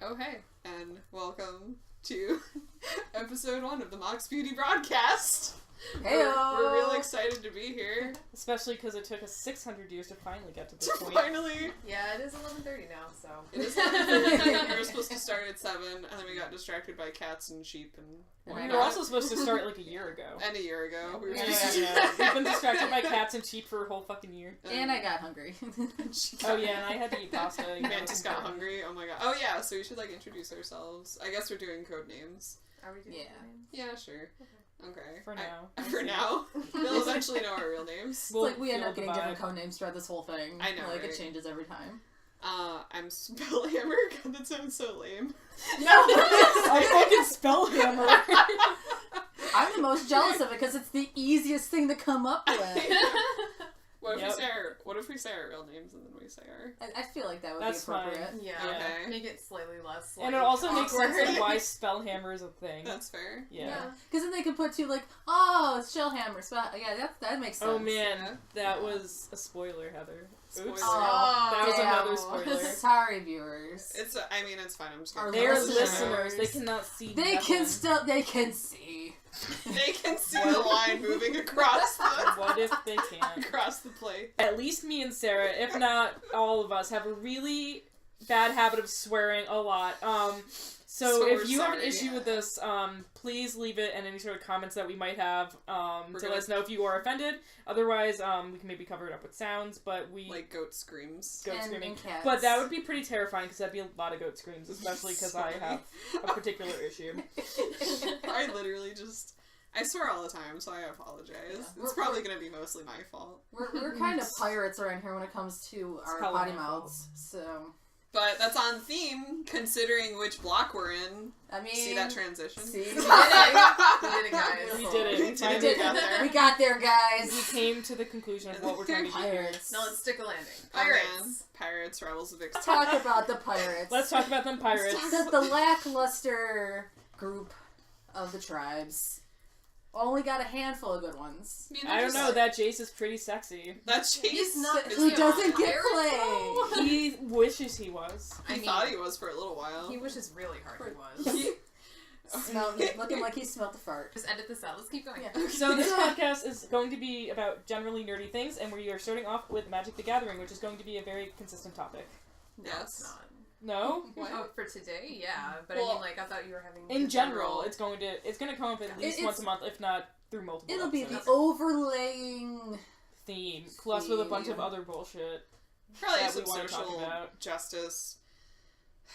Oh, hey, and welcome to episode 1 of the Mox Beauty broadcast. Heyo! We're really excited to be here. Especially because it took us 600 years to finally get to this point. Finally! Yeah, it is 11:30 now, so... It is 11:30. We were supposed to start at 7, and then we got distracted by cats and sheep and We whatnot. were also supposed to start like a year ago. And a year ago. We were Yeah, supposed to... We've been distracted by cats and sheep for a whole fucking year. And I got hungry. Oh yeah, and I had to eat pasta. Mantis got hungry. Oh my god. Oh yeah, so we should introduce ourselves. I guess we're doing code names. Are we doing names? Yeah, sure. Okay. For now. For now. We'll eventually know our real names. We'll It's we end feel up getting the different vibe. code names throughout this whole thing. I know, right? It changes every time. I'm Spellhammer. God, that sounds so lame. No! I fucking Spellhammer. I'm the most jealous of it because it's the easiest thing to come up with. What if Yep. we say our real names and then we say our... I feel like that would That's be appropriate. fine. Yeah. Okay. Make it slightly less, And it also makes sense awkward. of why Spellhammer is a thing. That's fair. Yeah. Because then they could put it's Shellhammer. Yeah, that makes sense. Oh man, Yeah. that was a spoiler, Heather. Spoiler. Oops. Oh, That was damn. another spoiler. Sorry, viewers. It's fine, I'm just Our gonna... They're listeners. listeners. They cannot see. They nothing. can see. They can see the line moving across the... What if they can't? across the plate. At least me and Sarah, if not all of us, have a really bad habit of swearing a lot. So So if we're you have an sorry. issue with this, please leave it in any sort of comments that we might have to We're let gonna- us know if you are offended. Otherwise, we can maybe cover it up with sounds, but we... Like goat screams. goat And screaming. cats. But that would be pretty terrifying because that'd be a lot of goat screams, especially because I have a particular issue. I literally just... I swear all the time, so I apologize. Yeah. It's probably gonna be mostly my fault. We're kind of pirates around here when it comes to our hella potty my fault. mouths, so... But that's on theme, considering which block we're in. I mean... See that transition? See? We did it, guys. We did it. We Finally did it. got there. We got there, We guys! came to the conclusion of what we're trying to do here. Pirates. Now let's stick a landing. Oh, Pirates. man. Pirates, Rebels of Let's Vix. talk about the pirates. Let's talk about them pirates. The lackluster group of the tribes only got a handful of good ones. I don't know, that Jace is pretty sexy. That's Chase. He's not... Who doesn't get Pirate, play? He wishes he was. I thought he was for a little while. He wishes really hard he was. Looking like he smelled the fart. Just edit this out. Let's keep going. Yeah. So this podcast is going to be about generally nerdy things, and we are starting off with Magic the Gathering, which is going to be a very consistent topic. No, Yes. it's not. No? Oh, for today? Yeah. But Well, I mean, I thought you were having... In general, it's going to come up at least It's- once a month, if not through multiple It'll be the episodes. overlaying... Theme, plus with a bunch of Theme. other bullshit. Probably that some we wanna talk social about. justice.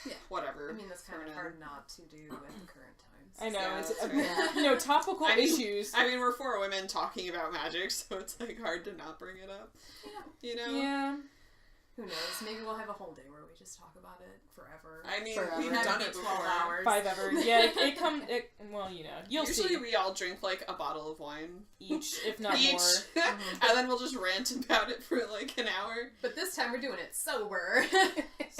Yeah. Whatever. I mean, that's kind Thrown of in. hard not to do in current times. I know, Yeah, it's that's fair. topical I mean- issues. I mean, we're 4 women talking about magic, so it's hard to not bring it up. You know? Yeah. Who knows? Maybe we'll have a whole day where we just talk about it forever. I mean, Forever. we've Have done Maybe it 12 before. hours. 5 ever. Yeah, well, you'll Usually see. we all drink a bottle of wine. Each, if not Each. more. And then we'll just rant about it for an hour. But this time we're doing it sober.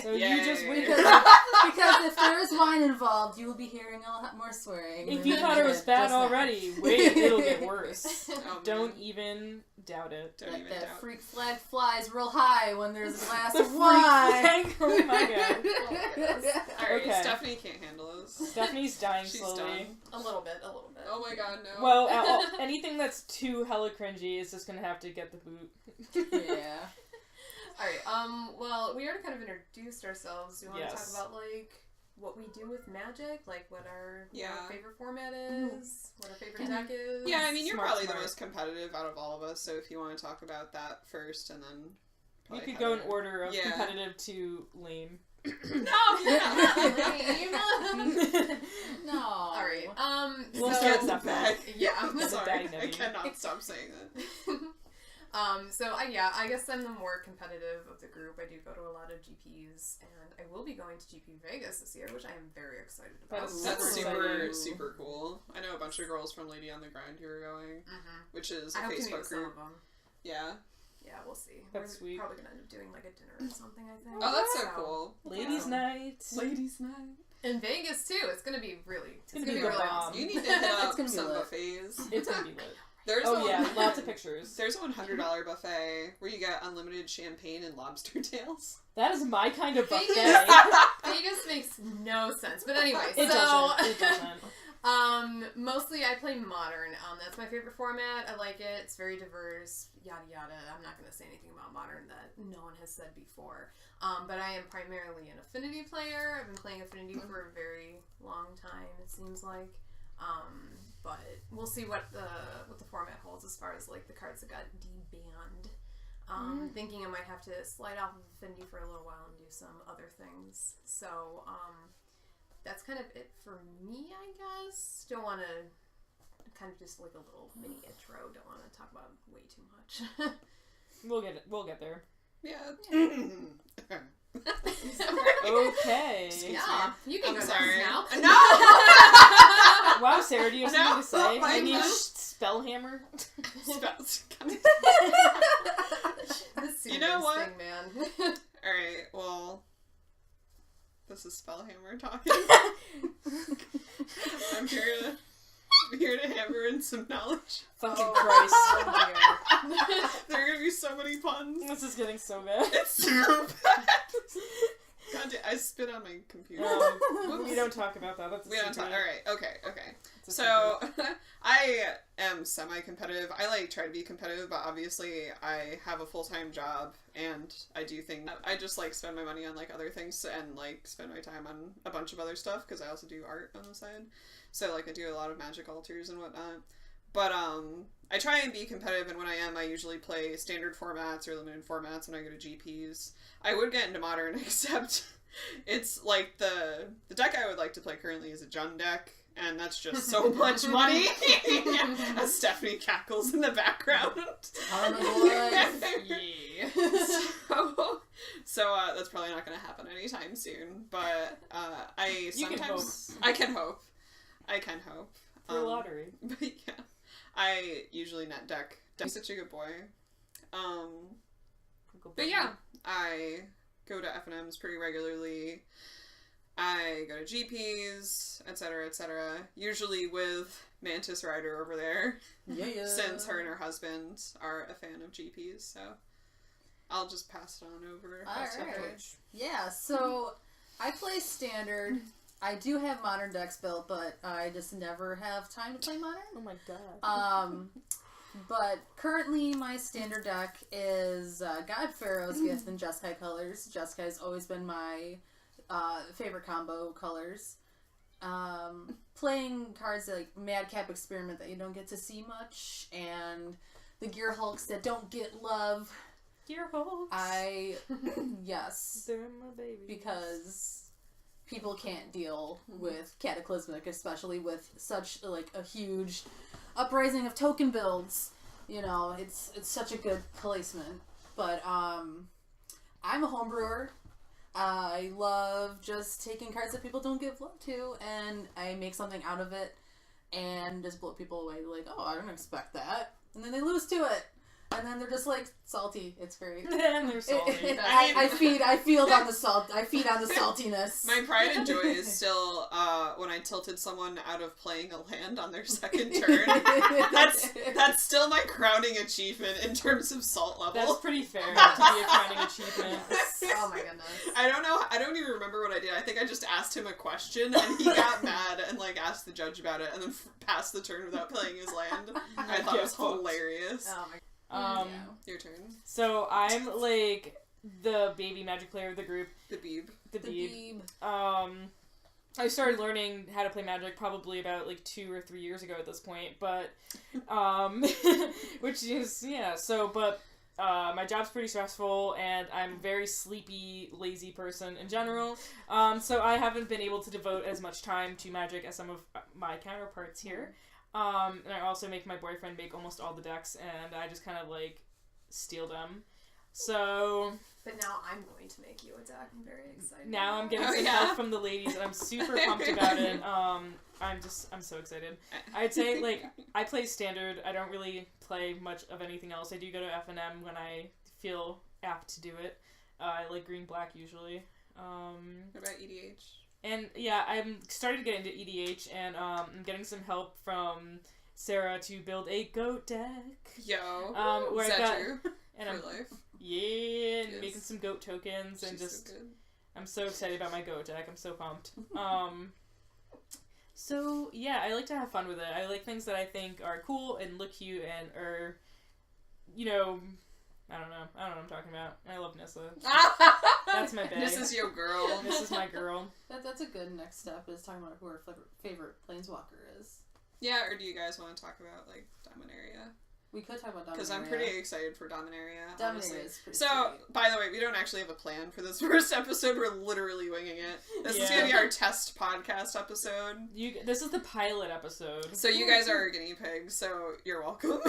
So Yay. you just wait. Because if there is wine involved, you will be hearing a lot more swearing. If than you thought it was just bad now. already, wait, it'll get worse. Oh, Don't man. even doubt it. Don't even That doubt. freak flag flies real high when there's a glass The of freak wine. flag. Oh my god. Alright, Okay. Stephanie can't handle us. Stephanie's dying She's slowly. done. A little bit. Oh my god, no. Well, anything that's too hella cringy is just gonna have to get the boot. Yeah. Alright, well, we already kind of introduced ourselves. Do you want Yes. to talk about, what we do with Magic? What our Yeah. favorite format is? What our favorite deck is? Yeah, I mean, you're Smart, probably smart. the most competitive out of all of us, so if you want to talk about that first, and then... We probably could go in Heather. order of Yeah. competitive to lame. No, yeah. No. Alright, We'll so... start Get stuff back. Yeah, I'm Get the sorry. bag, I Nebbie. cannot stop saying that. I guess I'm the more competitive of the group. I do go to a lot of GPs, and I will be going to GP Vegas this year, which I am very excited about. That's That's Super super, exciting. super cool. I know a bunch of girls from Lady on the Grind who are going, which is a I hope to meet Facebook with some group. of them. Yeah. Yeah, we'll see. That's We're sweet. probably gonna end up doing a dinner or something, I think. Oh, that's so cool. Ladies' night. Ladies' night. In Vegas too. It's gonna be really. It's gonna be the really bomb. awesome. You need to hit up gonna be some lit. buffets. It's gonna be lit. There's Oh a yeah, lots of pictures. There's a $100 buffet where you get unlimited champagne and lobster tails. That is my kind of buffet. Vegas makes no sense. But anyway, It doesn't. Mostly I play Modern. That's my favorite format. I like it. It's very diverse. Yada yada. I'm not going to say anything about Modern that no one has said before. But I am primarily an Affinity player. I've been playing Affinity for a very long time, it seems like. But we'll see what the format holds as far as like the cards that got debanned. Thinking I might have to slide off of Affinity for a little while and do some other things. So, that's kind of it for me, I guess. Don't want to, kind of just like a little mini intro. Don't want to talk about way too much. We'll get there. Yeah. Okay. Yeah, you can I'm go sorry. now. No! Wow, Sarah, do you have something to say? I Can you know. spellhammer? You know what? Thing, man. Alright, well, this is Spellhammer talking. I'm here to hammer in some knowledge. Fucking Christ. There are gonna be so many puns. This is getting so bad. It's so bad. God damn, I spit on my computer. We don't talk about that. That's a We don't talk. secret. Alright, okay. It's a So, I am semi-competitive. I, try to be competitive, but obviously I have a full-time job, and I do things. I just, spend my money on, other things, and, spend my time on a bunch of other stuff, because I also do art on the side. So, I do a lot of magic altars and whatnot. But, I try and be competitive, and when I am, I usually play standard formats or limited formats when I go to GPs. I would get into Modern, except it's, the deck I would like to play currently is a Jund deck, and that's just so much money. As Stephanie cackles in the background. Yeah. So that's probably not going to happen anytime soon. But I can hope. For a lottery. But yeah, I usually net deck. He's such a good boy. But yeah, I go to FNMs pretty regularly. I go to GPs, etc., etc. Usually with Mantis Rider over there. Yeah. Since her and her husband are a fan of GPs, so I'll just pass it on over. Alright. Yeah, so I play Standard. I do have Modern decks built, but I just never have time to play Modern. Oh my god. But currently my Standard deck is God Pharaoh's Gift and Jeskai colors. Jeskai has always been my favorite combo colors. Playing cards like Madcap Experiment that you don't get to see much, and the Gear Hulks that don't get love. Gear Hulks. Yes. They're my baby. Because people can't deal with Cataclysmic, especially with such a huge uprising of token builds. You know, it's such a good placement. But I'm a homebrewer. I love just taking cards that people don't give love to, and I make something out of it, and just blow people away. Oh, I didn't expect that. And then they lose to it. And then they're just salty. It's great. And they're salty. I feed on the salt. I feed on the saltiness. My pride and joy is still when I tilted someone out of playing a land on their second turn. That's still my crowning achievement in terms of salt level. That's pretty fair to be a crowning achievement. Oh my goodness. I don't know. I don't even remember what I did. I think I just asked him a question, and he got mad and asked the judge about it, and then passed the turn without playing his land. I thought it was hilarious. Oh my. Your turn. So I'm the baby magic player of the group. The Beeb. The Beeb. I started learning how to play Magic probably about 2 or 3 years ago at this point, but which is but my job's pretty stressful, and I'm a very sleepy, lazy person in general. So I haven't been able to devote as much time to Magic as some of my counterparts here. And I also make my boyfriend make almost all the decks, and I just kind of steal them. So But now I'm going to make you a deck. I'm very excited. now I'm getting some help from the ladies, and I'm super pumped about it. I'm so excited. I'd say I play Standard. I don't really play much of anything else. I do go to FNM when I feel apt to do it. I like green black usually. What about EDH? And yeah, I'm starting to get into EDH, and I'm getting some help from Sara to build a goat deck. Yo, where is I that got, true? And For I'm life? and Yes. making some goat tokens, and She's just so good. I'm so excited about my Go deck. I'm so pumped. So, yeah, I like to have fun with it. I like things that I think are cool and look cute and are, you know, I don't know what I'm talking about. I love Nissa. That's my bae. This is your girl. This is my girl. That's a good next step, is talking about who our favorite planeswalker is. Yeah, or do you guys want to talk about, like, Dominaria? We could talk about Dominaria. Because I'm pretty excited for Dominaria, honestly. Dominaria is pretty So, sweet. by the way, we don't actually have a plan for this first episode. We're literally winging it. This is Yeah. going to be our test podcast episode. This is the pilot episode. So you guys are our guinea pigs, so you're welcome.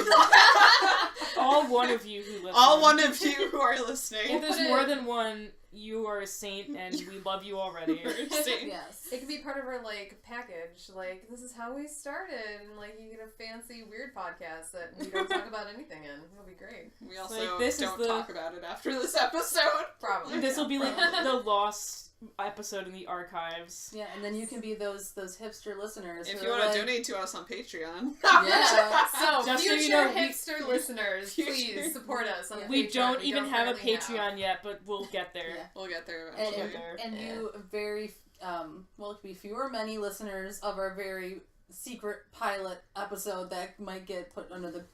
All one of you who listen. All one of you who are listening. If there's more than one, you are a saint, and we love you already. Yes. It could be part of our, like, package. Like, this is how we started. And, like, you get a fancy, weird podcast that we don't talk about anything in. It'll be great. We also Like, this is don't the- talk about it after this episode. Probably. This will be like Probably. the lost episode in the archives. Yeah, and then you can be those hipster listeners. If who you are want to like, donate to us on Patreon. Yeah. So, Just so future you know, hipster listeners, future- please support us on the We Patreon. don't even have a currently Patreon yet, but we'll get there. Yeah. We'll get there And, eventually. and you very, well, it could be few or many listeners of our very secret pilot episode that might get put under the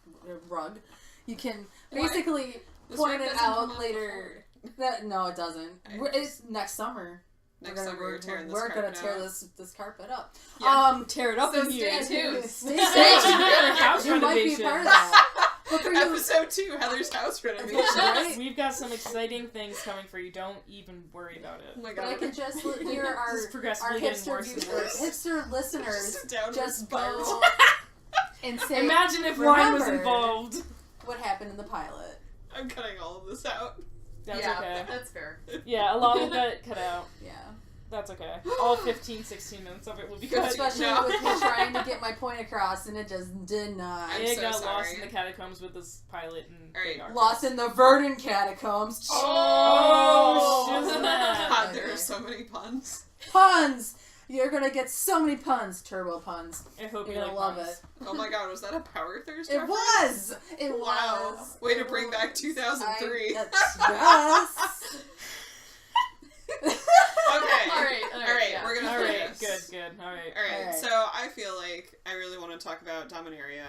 rug. You can basically This point rug it doesn't come out up later. No, it doesn't. It's next summer. Next summer you're tearing this We're gonna carpet tear out. this carpet up. Yeah. Tear it up So in here. stay tuned. Stay House tuned. You might be renovation. part of that. But for you, Episode 2, Heather's house renovation. Right? We've got some exciting things coming for you. Don't even worry about Oh it. my but I god. can just hear our This is progressively getting hipster worse and worse. hipster listeners Downward just spiral. go and say, Imagine if wine was remember involved. what happened in the pilot. I'm cutting all of this out. That's yeah, okay. that's fair. Yeah, a lot will get cut out. Yeah. That's okay. All 15, 16 minutes of it will be cut. Especially No. with me trying to get my point across, and it just did not. I'm It so got sorry. lost in the catacombs with this pilot and Alright. Big Arc. Lost in the Verdant catacombs. Oh, shiznit. God, there are so many puns. Puns! You're gonna get so many puns, turbo puns. I hope You're you gonna like love puns. it. Oh my god, was that a Power Thirst It reference? was! It Wow. was. Way to It bring back was. 2003. Yes! Okay. Alright, yeah. we're gonna All play right, this. good. All right. Alright, Alright. so I feel like I really want to talk about Dominaria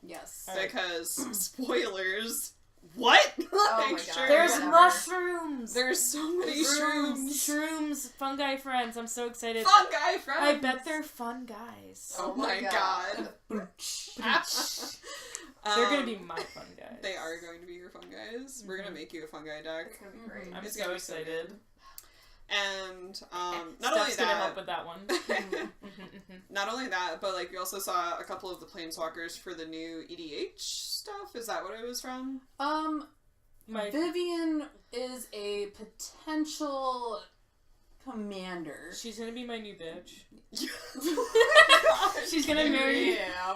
Yes. Alright. because spoilers. What? Oh Like, my God. sure. There's Whatever. mushrooms. There's so many shrooms. Shrooms, fungi friends. I'm so excited. Fungi friends. I bet they're fun guys. Oh Oh my my god. They're gonna be my fun guys. They are going to be your fun guys. We're gonna make you a fungi deck. It's gonna be great. I'm It's so gonna be so excited. good. And not only Steph's gonna help that, with that one. not only that, but like we also saw a couple of the planeswalkers for the new EDH stuff. Is that what it was from? My Vivian is a potential commander. she's gonna be my new bitch. She's She's gonna marry. Yeah.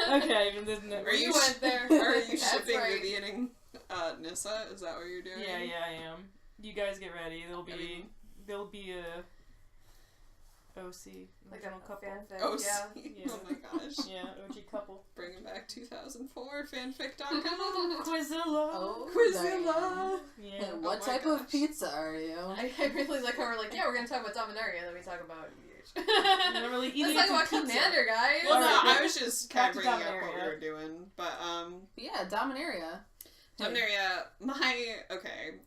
Okay, Are you You went there. Are you That's shipping right. Vivian and Nissa? Is that what you're doing? Yeah, I am. You guys get ready. There'll be a OC Like original a couple. fanfic. Oh, Yeah. Yeah. Oh my gosh. Yeah, OG couple. Bringing back 2004 fanfic.com. Quizilla. Oh, Quizilla. Yeah. And what Oh my type of gosh. pizza are you? I really like how we're like, yeah, we're gonna talk about Dominaria, and then we talk about EDH. I'm not really eating Let's talk it for about pizza. Commander, guys. Well, no, Alright. I was just kind Back of to bringing up what we Dominaria. were doing. But, Yeah, Dominaria. Dominaria,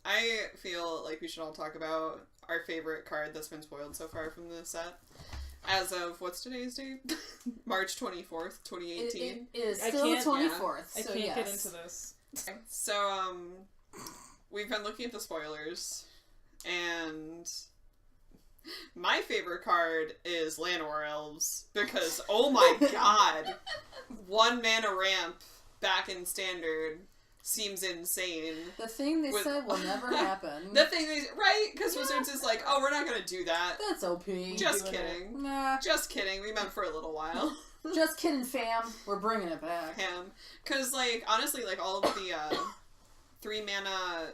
I feel like we should all talk about our favorite card that's been spoiled so far from the set. As of, what's today's date? March 24th, 2018. It is I still the can't- 24th. I so can't yes. get into this. So, we've been looking at the spoilers, and my favorite card is Llanowar Elves, because, oh my god, 1 mana ramp back in Standard seems insane. The thing they With- said will never happen. The thing is, right? Because Yeah. Wizards is like, oh, we're not gonna do that. That's OP. Just doing kidding. Nah, Just kidding. We meant for a little while. just kidding, fam. We're bringing it back. Him. Because, like, honestly, like, all of the 3 mana,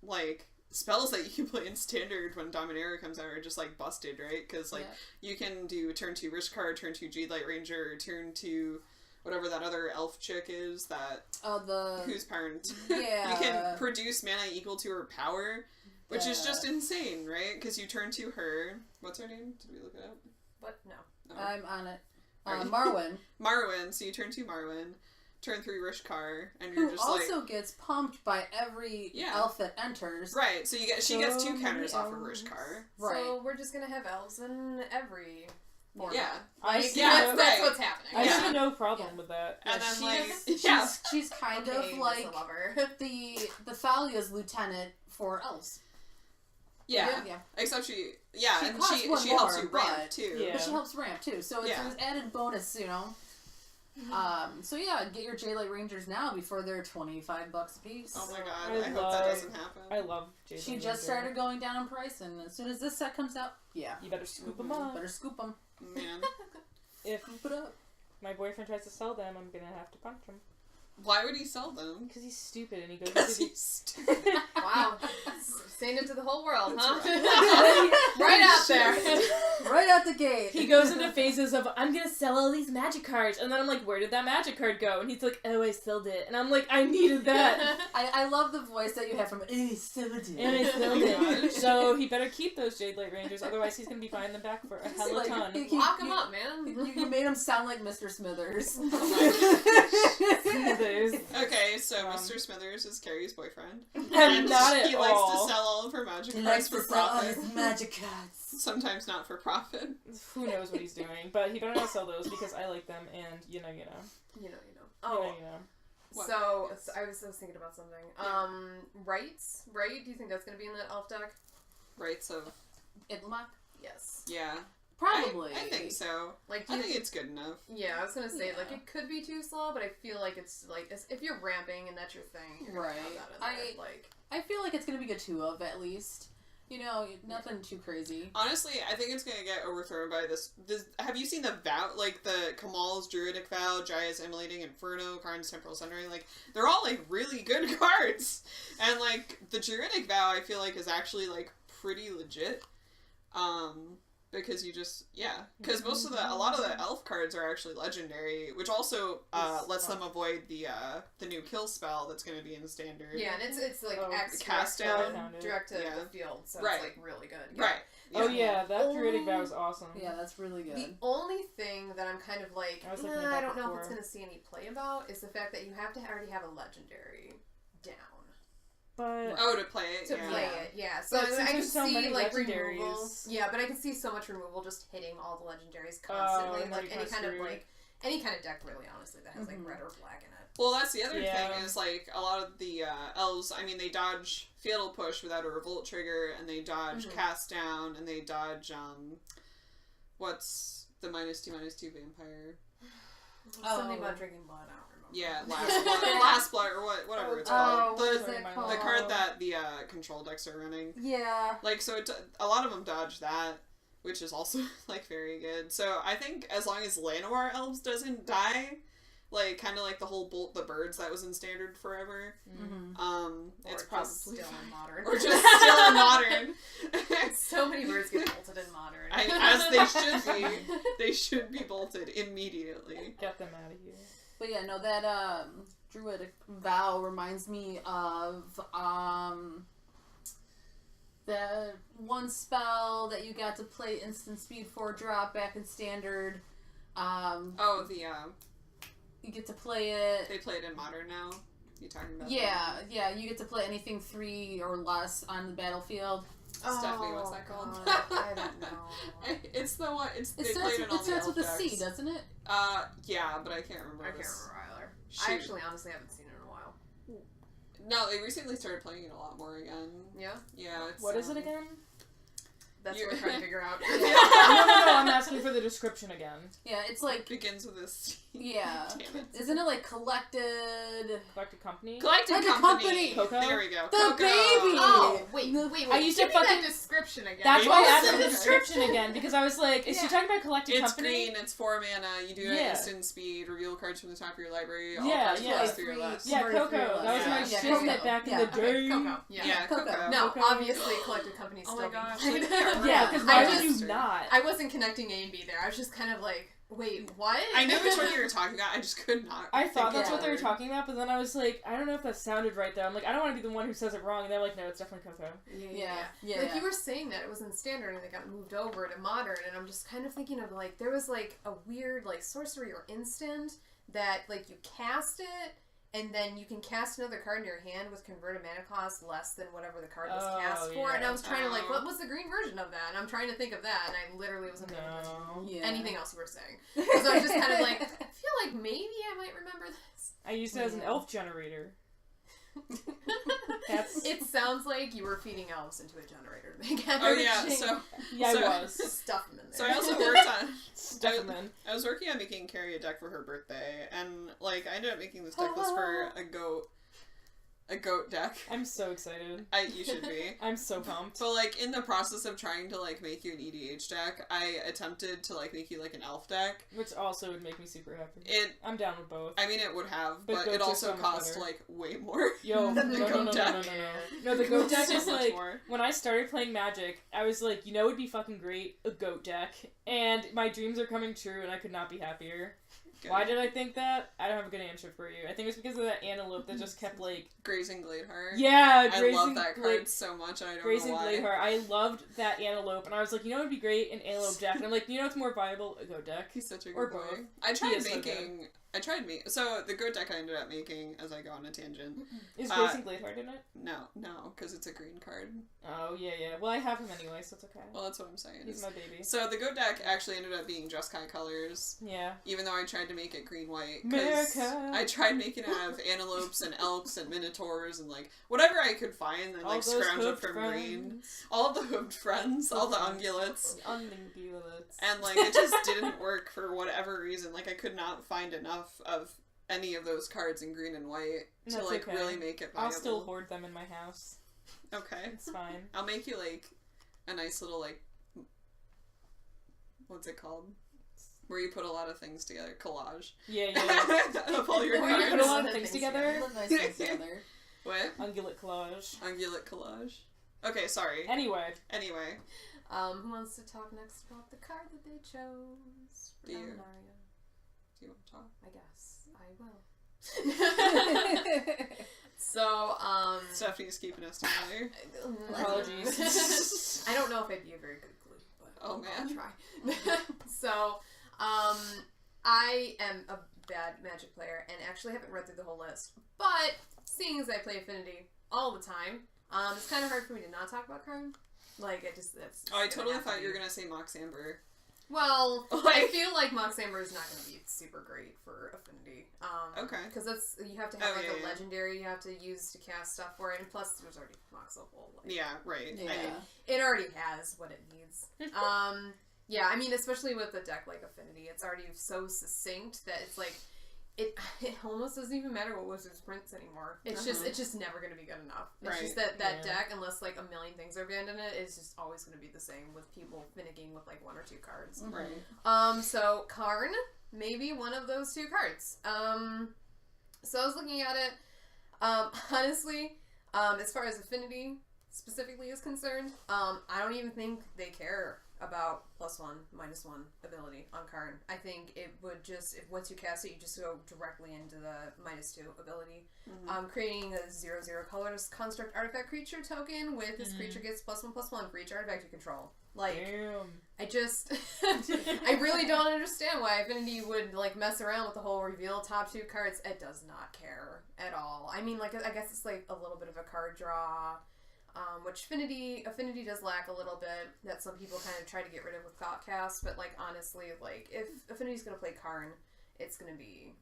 like, spells that you can play in Standard when Dominaria comes out are just, like, busted, right? Because, like, you can do turn 2 Risk card, turn 2 Jade-Light Ranger, or turn 2 whatever that other elf chick is that... Oh, the whose parent? yeah. You can produce mana equal to her power, Which is just insane, right? Because you turn to her. What's her name? Did we look it up? What? No. I'm on it. Are you- Marwyn. Marwyn. So you turn to Marwyn, turn 3 Rishkar, and you're Who just also gets pumped by every elf that enters. Right, so she gets 2 counters off of elves. Rishkar. Right. So we're just gonna have elves in every format. Yeah. Like, Yeah, that's what's happening. I Yeah. see no problem with that. And then, She's kind Okay, of like I love her. the Thalia's lieutenant for elves. Yeah. Yeah. Except she She costs one she helps more, you ramp, but- too. Yeah. But she helps ramp too, so it's an added bonus, you know. So yeah, get your J-Light Rangers now before they're $25 a piece. Oh my god, I I hope that doesn't happen. I love Jason. She just started going down in price, and as soon as this set comes out, yeah, You better scoop them up. better scoop them. Man. If Scoop it up. my boyfriend tries to sell them, I'm gonna have to punch him. Why would he sell them? Because he's stupid and he goes Because into the... he's stupid. Wow. Saying it to the whole world, That's huh? Right out there. Right out the gate. He goes into phases of, I'm gonna sell all these magic cards. And then I'm like, where did that magic card go? And he's like, oh, I sold it. And I'm like, I needed that. I love the voice that you have from And I sold gosh. it. So he better keep those Jade Light Rangers, otherwise he's gonna be buying them back for a hell of a ton. Lock him up, man. You made him sound like Mr. Smithers. Smithers. Okay, so Mr. Smithers is Carey's boyfriend. I'm not at he all. likes to sell all of her magic He cards likes for to sell all profit. his magic cards. Sometimes not for profit. Who knows what he's doing, but he better not sell those because I like them, and you know. You know. Oh. Oh, You know. What? so I was thinking about something. Rights, right? Do you think that's gonna be in that elf deck? Rights of... Idlamok? Yes. Yeah. Probably. I think so. Like, I think it's good enough. yeah, I was gonna say, Yeah. like, it could be too slow, but I feel like it's, like, if you're ramping and that's your thing, you're gonna Right. have that in there. Like, I feel like it's gonna be a 2 of at least. You know, nothing too crazy. Honestly, I think it's gonna get overthrown by this. Have you seen the vow? Like, the Kamal's Druidic Vow, Jaya's Immolating Inferno, Karn's Temporal Sundering, like, they're all, like, really good cards. And, like, the Druidic Vow, I feel like, is actually, like, pretty legit. Because you just, because a lot of the elf cards are actually legendary, which also lets them avoid the new kill spell that's going to be in standard. yeah, and it's like X cast direct, down. direct to Yeah. the field, so Right. it's like really good. Yeah. Right. Oh yeah, that Druidic Vow is awesome. Yeah, that's really good. The only thing that I'm kind of like, I was thinking about I don't know if before. it's going to see any play about, is the fact that you have to already have a legendary down But Oh, to play it, to yeah. play it. Yeah, so But I since can there's so see many like legendaries- removal. Yeah, but I can see so much removal just hitting all the legendaries constantly. and Like that'd be any kind of screwed. like any kind of deck, really, honestly, that has like red or black in it. Well, that's the other Yeah. thing is, like, a lot of the elves, I mean, they dodge Fatal Push without a Revolt trigger, and they dodge Cast Down, and they dodge, what's the -2/-2 vampire? Something about drinking blood. I don't remember. Yeah, Last Blood, or whatever it's called. what is The, it the called? the card that the control decks are running. Yeah. Like, so a lot of them dodge that, which is also, like, very good. So I think as long as Llanowar Elves doesn't die, like, kind of like the whole Bolt the Birds that was in Standard forever, it's Or probably just still in modern. Or just still in Modern. So many birds get bolted in modern. As they should be. They should be bolted immediately. get them out of here. But yeah, no, that Druidic Vow reminds me of the one spell that you got to play instant speed 4-drop back in Standard. Oh, You get to play it. they play it in Modern now? You talking about Yeah, you get to play anything 3 or less on the battlefield. Stephanie, what's that called? God, I don't know. It's the one. It they starts, played it on it starts the with a elf C, decks. doesn't it? Yeah, but I can't remember. I can't this. remember either. Shoot. I actually honestly haven't seen it in a while. No, they recently started playing it a lot more again. Yeah? Yeah. It's, What is it again? That's You- what we're trying to figure out. No, I'm asking for the description again. Yeah, it's like, It begins with this. yeah. Damn it. Isn't it like collected? Collective Company? Collected Collected Company. Coco? There we go. The Coco. baby! Oh, wait. I used to Give me that fucking- description again. That's Maybe why I it's asked for the okay. description again, because I was like, is she talking about Collective It's Company? green, it's 4 mana, you do it Yeah. instant speed, reveal cards from the top of your library, all Yeah, cards yeah. plus 3 or less. Yeah, Converted Coco. three or That was my less. Yeah, shit Coco. back in Yeah. the Okay, day. Coco. Yeah. Yeah, Coco. Coco. No, Coco. obviously Collective Company's Oh still my being gosh. played. Yeah, because I why just- would you not? I wasn't connecting A and B there. I was just kind of like, Wait, what? I knew which one you were talking about. I just could not. I thought think that's of what the they were word. talking about, but then I was like, I don't know if that sounded right though. I'm like, I don't want to be the one who says it wrong, and they're like, no, it's definitely Kotho. Yeah. Like, you were saying that it was in standard and they got moved over to modern, and I'm just kind of thinking of, like, there was, like, a weird, like, sorcery or instant that, like, you cast it, and then you can cast another card in your hand with converted mana cost less than whatever the card was cast for. yeah. And I was trying to, like, what was the green version of that? And I'm trying to think of that, and I literally wasn't paying attention to anything else you were saying. So I was just kind of like, I feel like maybe I might remember this. I used it as an elf generator. That's... It sounds like you were feeding elves into a generator to make Oh yeah, so I was. Stuff them in there. So I also worked on. Stuff them in. I was working on making Carey a deck for her birthday, and like I ended up making this deck list for a goat deck. I'm so excited. You should be. I'm so pumped. But like in the process of trying to like make you an EDH deck, I attempted to like make you like an elf deck. Which also would make me super happy. I'm down with both. I mean, it would have, But but goats it are also so much cost better. like way more. Yo, than the goat deck. No, the goat deck So is much like, more. when I started playing Magic, I was like, you know what would be fucking great? A goat deck. And my dreams are coming true, and I could not be happier. Good. Why did I think that? I don't have a good answer for you. I think it's because of that antelope that just kept like... Grazing Gladeheart. Yeah, I love that card so much, and I don't Grazing know why. Gladeheart. I loved that antelope, and I was like, you know what would be great? An antelope deck. And I'm like, you know what's more viable? A goat deck. He's such a Or good boy. both. I He tried is so making. So the goat deck I ended up making, as I go on a tangent. Is Grazing Gladeheart in it? No, because it's a green card. Oh, yeah. Well, I have him anyway, so it's okay. Well, that's what I'm saying. He's my baby. So the goat deck actually ended up being Jeskai colors. Yeah. Even though I tried to make it green-white. America! I tried making it out of antelopes and elks and minotaurs and like whatever I could find and like scrounge up from green. All the hooved friends, all the ungulates. Ungulates. And like it just didn't work for whatever reason. Like I could not find enough of any of those cards in green and white to That's like okay. really make it viable. I'll still hoard them in my house. Okay. It's fine. I'll make you like a nice little like what's it called? Where you put a lot of things together. Collage. Yeah. Of all your Where you cards. put a lot of things together. Nice things together. What? Ungulate collage. Ungulate collage. Okay, sorry. Anyway. Who wants to talk next about the card that they chose for Do you? Dominaria? Do you want to talk? I guess I will. So, Stephanie's keeping us together. Apologies. I don't know if I'd be a very good glue, but Oh, man. I'll try. So, I am a bad Magic player and actually haven't read through the whole list. But seeing as I play Affinity all the time, it's kind of hard for me to not talk about Karn. Like, that's. Oh, I totally thought you were gonna say Mox Amber. Well, I feel like Mox Amber is not going to be super great for Affinity. Okay. Because you have to have a yeah. legendary you have to use to cast stuff for it, and plus there's already Moxable. Yeah, right. Yeah. It already has what it needs. Yeah, I mean, especially with a deck like Affinity, it's already so succinct that it's like, it almost doesn't even matter what Wizards prints anymore. It's just never going to be good enough. It's just that deck, unless like a million things are banned in it, is just always going to be the same with people finicking with like one or two cards. Right. So Karn, maybe one of those two cards. So I was looking at it. Honestly, as far as Affinity specifically is concerned, I don't even think they care about +1, -1 ability on Karn. I think it would just, if once you cast it, you just go directly into the -2 ability. Creating a 0/0 colorless construct artifact creature token with this creature gets +1/+1 for each artifact you control. Like, Damn. I just, I really don't understand why Affinity would like mess around with the whole reveal top 2 cards. It does not care at all. I mean, like, I guess it's like a little bit of a card draw. Which Affinity does lack a little bit, that some people kind of try to get rid of with Thoughtcast, but like honestly, like if Affinity's gonna play Karn, it's gonna be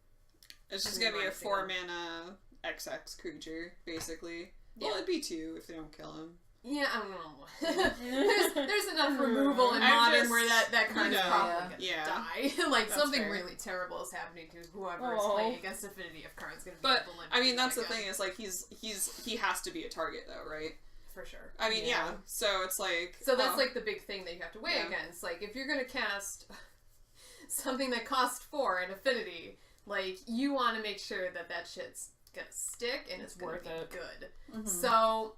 just gonna be a 4-mana XX creature, basically. Yeah. Well, it'd be 2 if they don't kill him. Yeah, I don't know. there's enough removal in I'm Modern just, where that card's probably yeah. gonna die. Like That's something fair. really terrible is happening to whoever is playing against Affinity if Karn's gonna be But able to I mean, that's the again. thing is like he has to be a target though, right? For sure. I mean, yeah. So it's like So that's like the big thing that you have to weigh Yeah. against. Like if you're gonna cast something that costs 4 in Affinity, like you want to make sure that shit's gonna stick and it's gonna worth be it. good. So,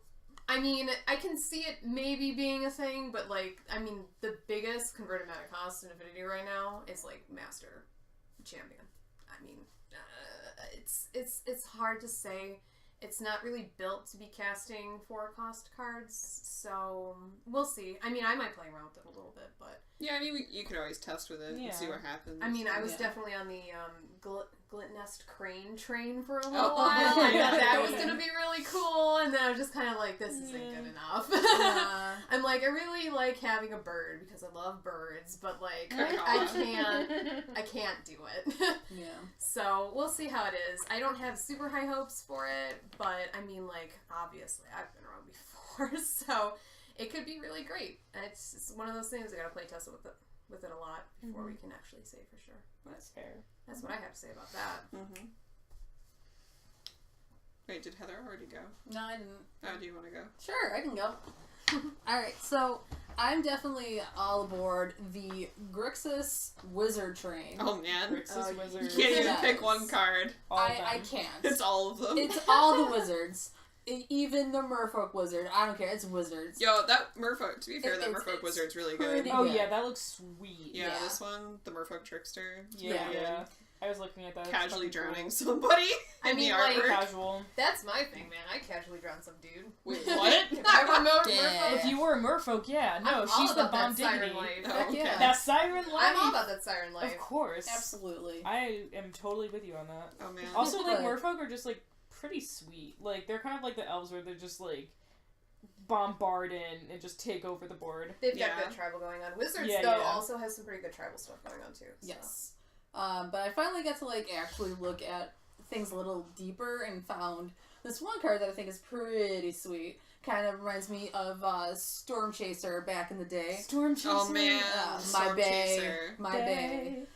I mean, I can see it maybe being a thing, but like, I mean, the biggest biggest converted mana cost in Affinity right now is like Master Champion. I mean, it's hard to say. It's not really built to be casting 4-cost cards, so we'll see. I mean, I might play around with it a little bit, but... Yeah, I mean, you could always test with it and see what happens. I mean, I was Yeah. definitely on the Glitnest Crane train for a little while. I thought that was going to be really cool, and then I was just kind of like, this isn't good enough. I'm like, I really like having a bird, because I love birds, but like, I can't do it. Yeah. So, we'll see how it is. I don't have super high hopes for it, but I mean, like, obviously, I've been around before, so it could be really great. It's one of those things, I gotta play test with it a lot before we can actually say for sure. But That's fair. that's what I have to say about that. Mm-hmm. Wait, did Heather already go? No, I didn't. Oh, do you want to go? Sure, I can go. Alright, so I'm definitely all aboard the Grixis Wizard train. Oh, man. Grixis Wizard. You can't even Yes. pick one card. I can't. It's all of them. It's all the wizards. Even the Merfolk Wizard. I don't care. It's wizards. Yo, that Merfolk, to be fair, that It's Merfolk Wizard's really good. pretty Oh good. yeah, that looks sweet. Yeah, Yeah. this one, the Merfolk Trickster. Yeah. I was looking at that. It's Casually fucking drowning cool. somebody I in mean, the like, artwork. Casual. That's my thing, man. I casually drown some dude. Wait, what? If I were Damn. If you were a merfolk, yeah. No, I'm she's all the about bomb that siren diggity. life. Oh, Heck okay. yeah. That siren life. I'm all about that siren life. Of course. Absolutely. I am totally with you on that. Oh, man. Also, like, But- merfolk are just, like, pretty sweet. Like, they're kind of like the elves where they're just, like, bombard in and just take over the board. They've got Yeah. good tribal going on. Wizards, Yeah, though, yeah. also has some pretty good tribal stuff going on, too. So. Yes. But I finally got to, like, actually look at things a little deeper and found this one card that I think is pretty sweet. Kind of reminds me of Storm Chaser back in the day. Storm Chaser. Oh, man. My Storm bae. Chaser. My bae.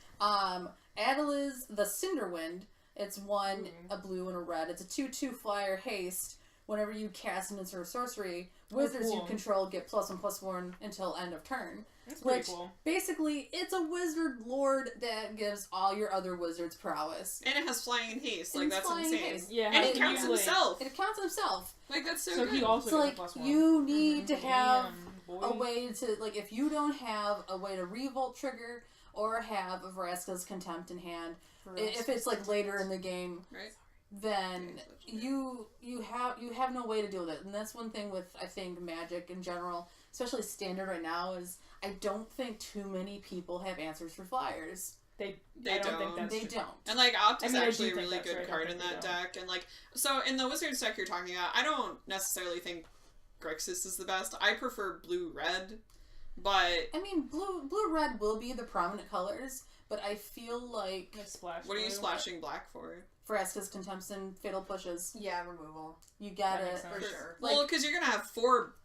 Adeliz the Cinderwind. It's one, a blue and a red. It's a 2/2 flyer haste. Whenever you cast an instant sorcery, wizards you cool. control get +1/+1 until end of turn. That's pretty Which, cool. basically, it's a wizard lord that gives all your other wizards prowess. And it has flying and haste. Like, And that's flying insane. haste. Yeah, And how he can counts you, like- himself. It counts himself. Like, that's so So good. he also So, gets like, a +1. you need to have Damn, boy. a way to, like, if you don't have a way to revolt trigger or have a Vraska's Contempt in hand, if it's, like, later in the game, Right? then you have no way to deal with it. And that's one thing with, I think, Magic in general, especially Standard right now, is I don't think too many people have answers for flyers. They They I don't think don't. that's They true. don't. And, like, Opt I is mean, I do actually a think really that's good right. I card in think that they deck. And, like, so in the Wizards deck you're talking about, I don't necessarily think Grixis is the best. I prefer blue-red, but I mean, blue-red will be the prominent colors, but I feel like Like splash. what are you blue. splashing black for? Vraska's Contempts and Fatal Pushes, Yeah, removal. you That gotta... makes sense. For sure. Like- Well, because you're gonna have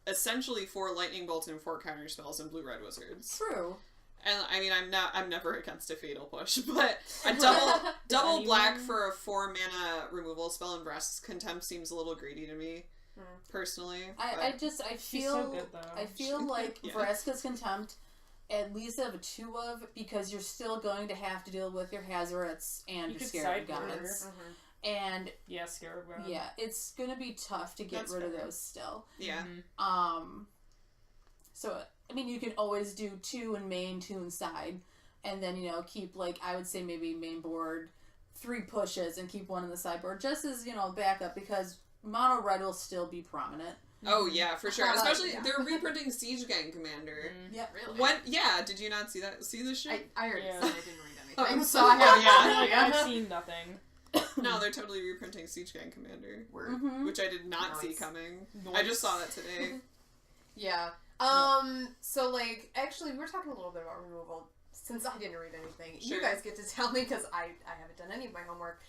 essentially four lightning bolts and 4 counter spells in blue-red wizards. True. And I mean, I'm never against a fatal push, but a double anyone- black for a 4-mana removal spell in Vraska's Contempt seems a little greedy to me, personally. I but- feel... She's so good, though. I feel like Yeah. Vraska's Contempt, at least have a 2 of, because you're still going to have to deal with your Hazarets and You your could Scarab sideboard. Gods. And, Yeah, Scarab God. yeah, it's gonna be tough to get That's rid of fair. those still. Yeah. So, I mean, you can always do 2 in main, 2 inside, and then, you know, keep, like, I would say maybe main board, 3 pushes, and keep 1 in the sideboard, just as, you know, backup, because mono red will still be prominent. Oh yeah, for sure. Uh, Especially yeah. they're reprinting Siege Gang Commander. Yeah. Really? When? Yeah. Did you not see that? See this shit? I heard Yeah. it, so I didn't read Oh, anything. I'm so sorry. I have Yeah. Like, I've seen nothing. No, they're totally reprinting Siege Gang Commander, Mm-hmm. which I did not see Nice. coming. I just saw that today. Yeah. So, like, actually, we were talking a little bit about removal. Since I didn't read anything, Sure. you guys get to tell me, because I haven't done any of my homework.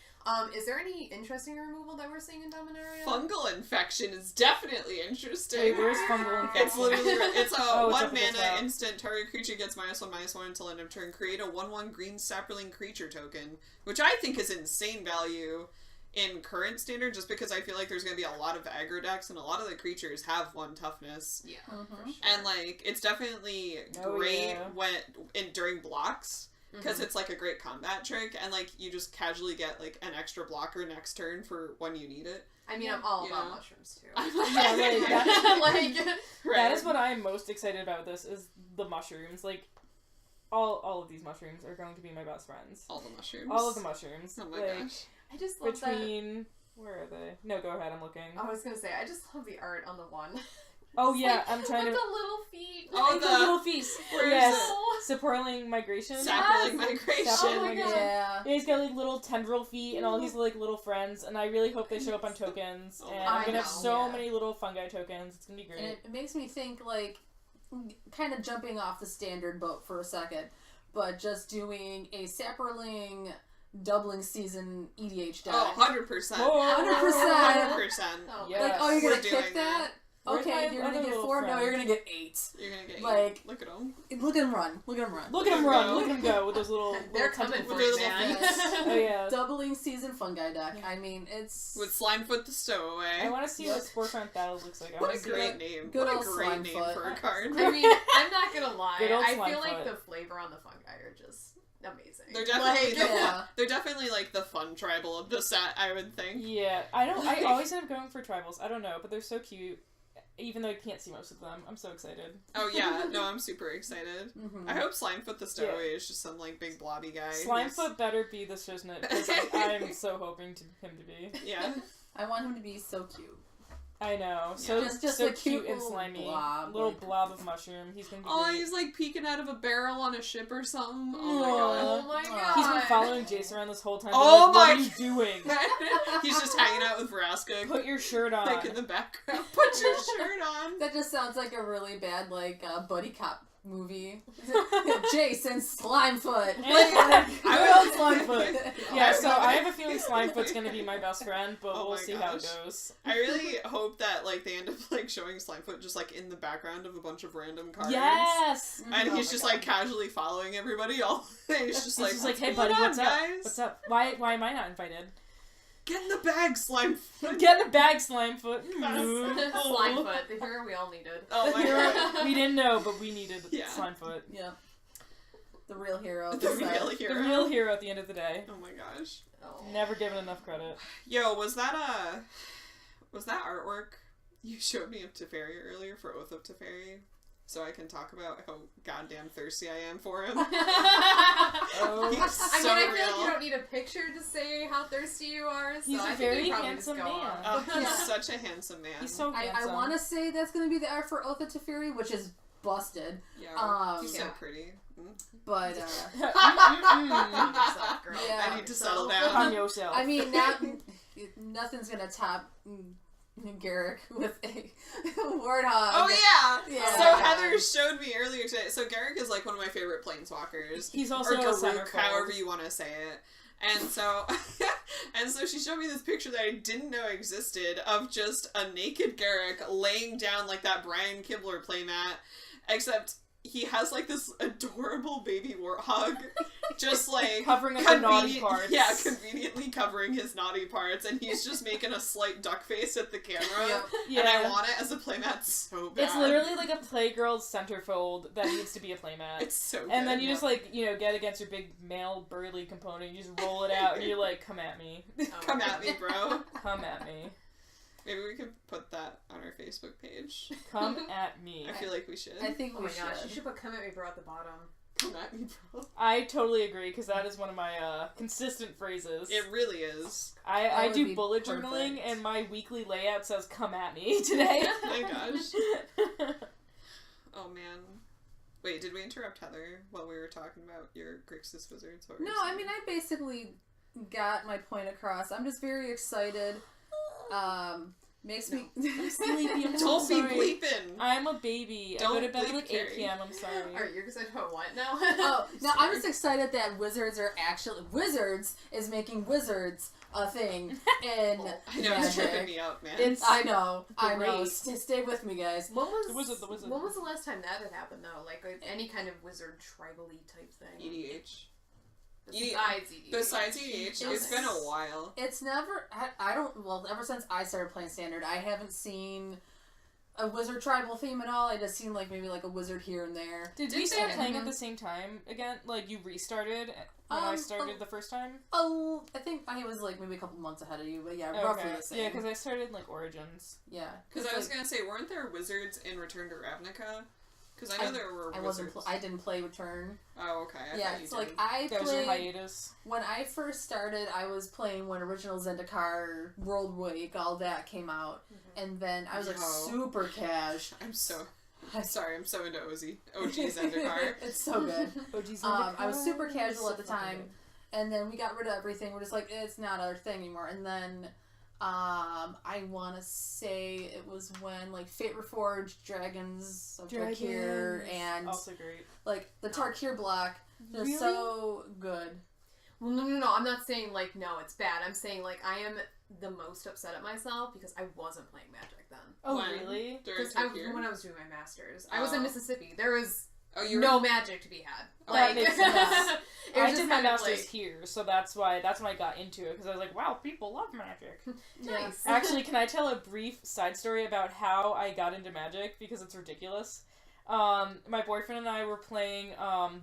Is there any interesting removal that we're seeing in Dominaria? Fungal infection is definitely interesting. Wait, where's fungal infection? It's literally it's a Oh, it's 1 up at the mana top. instant. Target creature gets -1/-1 until end of turn. Create a 1/1 green sapling creature token, which I think is insane value in current standard. Just because I feel like there's going to be a lot of aggro decks and a lot of the creatures have 1 toughness, Yeah, Mhm. for sure. and like it's definitely Oh, great yeah. when during blocks. because it's like a great combat trick, and like you just casually get like an extra blocker next turn for when you need it. I mean, I'm all about mushrooms too. Yeah, like that. Right. That is what I'm most excited about. This is the mushrooms. Like all of these mushrooms are going to be my best friends. All the mushrooms. All of the mushrooms. Oh my like, gosh. I just love between where are they? No, go ahead. I'm looking. I was gonna say, I just love the art on the one. Oh It's yeah, like, I'm trying with to. the little feet. Oh, the the- little feast. Where's Yes, supporting migration. Sapling migration. Sapling Oh my migration. God. Yeah. Yeah, he's got like little tendril feet and all these like little friends, and I really hope they show up on tokens. Oh, And I I'm gonna have know, so yeah. many little fungi tokens. It's gonna be And great. it makes me think, like, kind of jumping off the standard boat for a second, but just doing a Sapperling doubling season EDH deck. Oh, 100%. Oh, 100%. Oh, Yeah. Like, oh, you're We're gonna doing kick that? Where's Okay, my you're gonna other get little 4? No, friend? you're gonna get 8. You're gonna get Like- look at them. Look at him run. Look at him run. Look at him There run! you Look go. at him go with those little. They're little coming tentacles. for you, With man. those Oh yeah. Doubling season fungi deck. I mean, it's... With Slimefoot the Stowaway. I want to see what Sporefront Battle looks like. I What want a to see great that. name. Good What a old great name Slimefoot. for a card. I mean, I'm not gonna lie. Good old I feel Slimefoot. like the flavor on the fungi are just amazing. They're definitely Like, the yeah. fun, they're definitely like the fun tribal of the set, I would think. Yeah, I don't. I always end up going for tribals. I don't know, but they're so cute. Even though I can't see most of them, I'm so excited. Oh yeah, no, I'm super excited. Mhm. I hope Slimefoot the Stowaway is just some like big blobby guy. Slimefoot better be the Shiznit, because I'm so hoping him to be. Yeah. I want him to be so cute. I know, so Yeah. Just so a cute and little slimy, blob, little like- blob of mushroom. He's gonna be Oh, great. he's like peeking out of a barrel on a ship or something. Oh my Aw. god. Oh my Aw. god. He's been following Jace around this whole time. Oh being like, my What are you doing? He's just hanging out with Vraska, Put your shirt on. like in the background. Put your shirt on. That just sounds like a really bad, like, buddy cop movie. Jason Slimefoot. I Slimefoot. Yeah, so I have a feeling Slimefoot's gonna be my best friend, but Oh we'll my see how it gosh. goes. I really hope that like they end up like showing Slimefoot just like in the background of a bunch of random cards. Yes! And Oh he's my just God. like casually following everybody all day. He's just like, He's just like, hey "What's buddy, going what's on, up? guys? What's up? Why am I not invited? Get in the bag, Slimefoot. Get in the bag, Slimefoot. Slimefoot, the hero we all needed. Oh my god. We didn't know, but we needed Yeah. Slimefoot. Yeah. The real hero. The real hero. The real hero at the end of the day. Oh my gosh. Oh. Never given enough credit. Yo, was that artwork you showed me of Teferi earlier for Oath of Teferi? So I can talk about how goddamn thirsty I am for him. Oh, He's I so mean, I feel real. like you don't need a picture to say how thirsty you are. So He's a I think very you probably handsome just go man. on. Oh, he's Yeah. such a handsome man. he's so I handsome. want to say that's going to be the art for Oath of Teferi, which is busted. Yeah, he's so Yeah. pretty. Mm. But, Calm yourself, girl. Yeah. I need to settle Calm down. yourself. I mean, now nothing's going to top Garrick with a warthog. Oh yeah! Yeah. So Heather showed me earlier today. So Garrick is like one of my favorite planeswalkers. He's also or a Garuk, centerfold. however you want to say it. And so, and so she showed me this picture that I didn't know existed of just a naked Garrick laying down like that Brian Kibler playmat, except he has like this adorable baby warthog, just like Covering up the naughty convenient- parts. Yeah, conveniently covering his naughty parts, and he's just making a slight duck face at the camera. Yep. Yeah. And I want it as a playmat so bad. It's literally like a Playgirl centerfold that needs to be a playmat. It's so good. And then you just like, get against your big male burly component, you just roll it out and you're like, come at me. Come at me, bro. Come at me. Maybe we could put that on our Facebook page. Come at me. I feel like we should. I think Oh we my gosh, you should. should put "Come at me, bro" at the bottom. Come at me, bro. I totally agree, because that is one of my consistent phoses. It really is. That I would do be bullet perfect. journaling, and my weekly layout says, come at me today. Oh my gosh. Oh man. Wait, did we interrupt Heather while we were talking about your Grixis Wizards? What were No, you I saying? mean, I basically got my point across. I'm just very excited. Makes me Sleepy, I'm so Don't be sorry. bleeping! I'm a baby. I Don't go to bed at bleep, like 8 Carey. p.m. I'm sorry. Alright, you're excited about what now? Oh, no, I'm just excited that Wizards is making wizards a thing in I know, it's tripping Magic. me out, man. It's I know. Great. Stay with me, guys. When was The wizard. When was the last time that had happened though? Like any kind of wizard tribal-y type thing. EDH. Besides EDH. Besides EDH, it's been a while. It's never. I don't. Well, ever since I started playing Standard, I haven't seen a wizard tribal theme at all. I just seen like maybe like a wizard here and there. Did we start playing at the same time again? Like you restarted when I started the first time? Oh, I think I was like maybe a couple months ahead of you, but yeah, roughly the same. Yeah, because I started like Origins. Yeah, because I was gonna say, weren't there wizards in Return to Ravnica? Because I know there were wizards. I didn't play Return. Oh, okay. I yeah, so like I that was your hiatus. When I first started, I was playing when original Zendikar, World Wake, all that came out, and then I was like super cash. I'm so into OG Zendikar. It's so good. OG Zendikar. I was super casual at the time, and then we got rid of everything. We're just like, it's not our thing anymore. And then I want to say it was when like Fate Reforged, Dragons of Tarkir, and also great. Like the Tarkir block, they're so good. Well, no. I'm not saying like no, it's bad. I'm saying like I am the most upset at myself because I wasn't playing Magic then. Oh, really? Because when I was doing my masters, I was in Mississippi. There was no Magic to be had. That makes sense. I did my masters here, so that's when I got into it, because I was like, wow, people love Magic. Nice. Actually, can I tell a brief side story about how I got into Magic, because it's ridiculous? My boyfriend and I were playing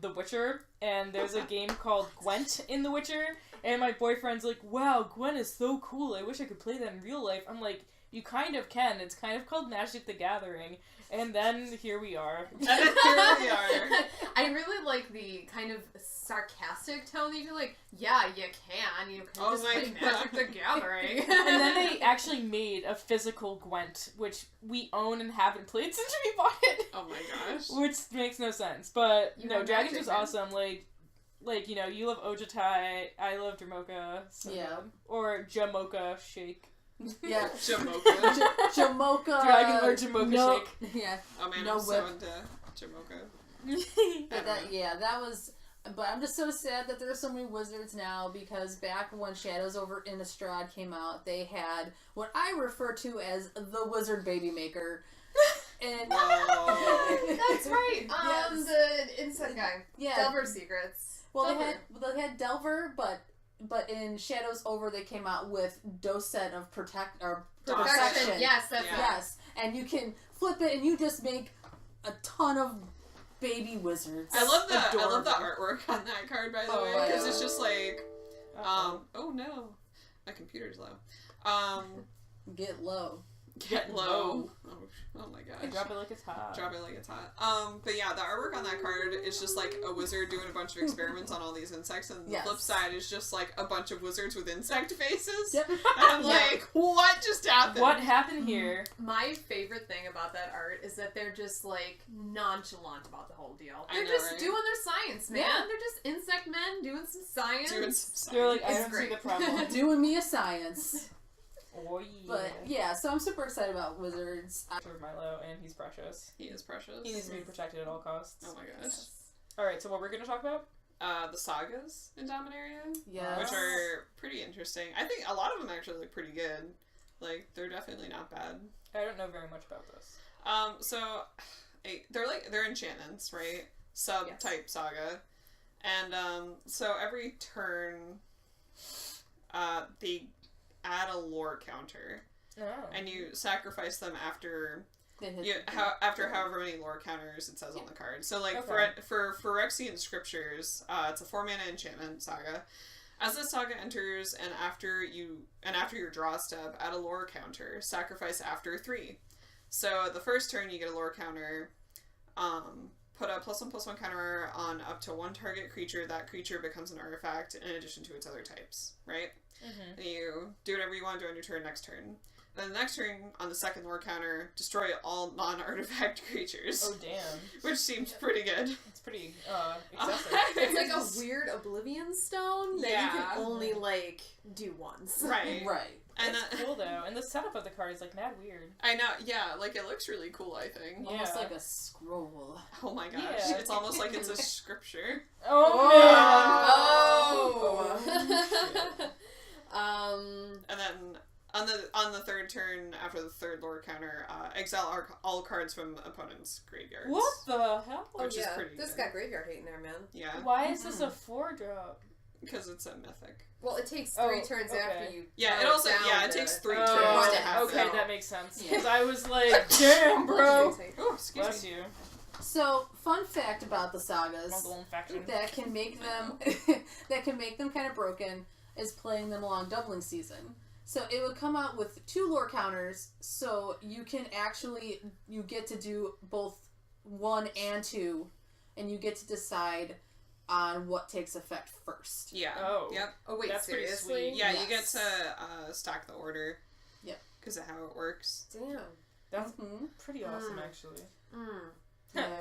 The Witcher, and there's a game called Gwent in The Witcher, and my boyfriend's like, wow, Gwent is so cool, I wish I could play that in real life. I'm like, you kind of can, it's kind of called Magic the Gathering. And then here we are. I really like the kind of sarcastic tone that you're like, yeah, you can. You can just play Magic the Gathering. And then they actually made a physical Gwent, which we own and haven't played since we bought it. Oh my gosh. Which makes no sense. But, no, Dragons was awesome. Like, you know, you love Ojutai, I love Dramoka. So yeah. Good. Or Jamoka Shake. Yeah. Jamoka. Jamoka. Dragon Lord Jamoka Shake. Yeah. Oh man, no I'm so into Jamoka. That was... But I'm just so sad that there are so many wizards now, because back when Shadows over Innistrad came out, they had what I refer to as the Wizard Baby Maker. And that's right. Yes. The insect guy. Yeah. Delver Secrets. Well, they had Delver, but in Shadows Over they came out with Docet of Protection. Yes, that's yes. And you can flip it and you just make a ton of baby wizards. I love the artwork on that card, by the way, because it's just like oh no, my computer's low. Get low. Get low. Oh my gosh. Drop it like it's hot. Drop it like it's hot. But yeah, the artwork on that card is just like a wizard doing a bunch of experiments on all these insects, and the flip side is just like a bunch of wizards with insect faces. Yep. And I'm like, what just happened? What happened here? My favorite thing about that art is that they're just like nonchalant about the whole deal. They're just doing their science, man. Yeah. They're just insect men doing some science. They're like, I don't see the problem. Doing me a science. Oh, yeah. But yeah, so I'm super excited about wizards. For Milo, and he's precious. He is precious. He needs to be protected at all costs. Oh my gosh. Alright, so what we're going to talk about? The sagas in Dominaria. Yes. Which are pretty interesting. I think a lot of them actually look pretty good. Like, they're definitely not bad. I don't know very much about this. So they're enchantments, right? Sub-type saga. And so every turn they add a lore counter. Oh. And you sacrifice them after after however many lore counters it says on the card. So like Okay. for Phyrexian Scriptures, it's a 4-mana enchantment saga. As this saga enters and after your draw step, add a lore counter. Sacrifice after 3. So the first turn you get a lore counter. Put a +1/+1 counter on up to one target creature. That creature becomes an artifact in addition to its other types, right? Mm-hmm. And you do whatever you want to do on your turn next turn. Then the next turn, on the second lore counter, destroy all non-artifact creatures. Oh, damn. Which seems pretty good. It's pretty, excessive. It's like a weird Oblivion Stone that you can only, like, do once. Right. Right. And it's cool, though. And the setup of the card is, like, mad weird. I know, yeah. Like, it looks really cool, I think. Yeah. Almost like a scroll. Oh my gosh. Yeah. It's almost like it's a scripture. Oh, man! And then on the third turn, after the third lore counter, exile all cards from opponents' graveyards. What the hell? Which is pretty This good. got graveyard hate in there, man. Yeah. Why is this a 4-drop? Because it's a mythic. Well, it takes 3 turns after you. Yeah, throw it also down it takes 3 Oh, turns to have okay, it. that makes sense. Yeah. Because I was like, damn, bro. Oh, excuse Bless me. you. So, fun fact about the sagas Mongolian faction. that can make them kind of broken is playing them along doubling season. So it would come out with 2 lore counters, so you get to do both 1 and 2, and you get to decide on what takes effect first. Yeah. Oh. Yep. Oh wait, That's pretty seriously? sweet. Yeah, Yes. you get to stack the order. Yep. Because of how it works. Damn. That's Mhm. pretty awesome, actually. Yeah.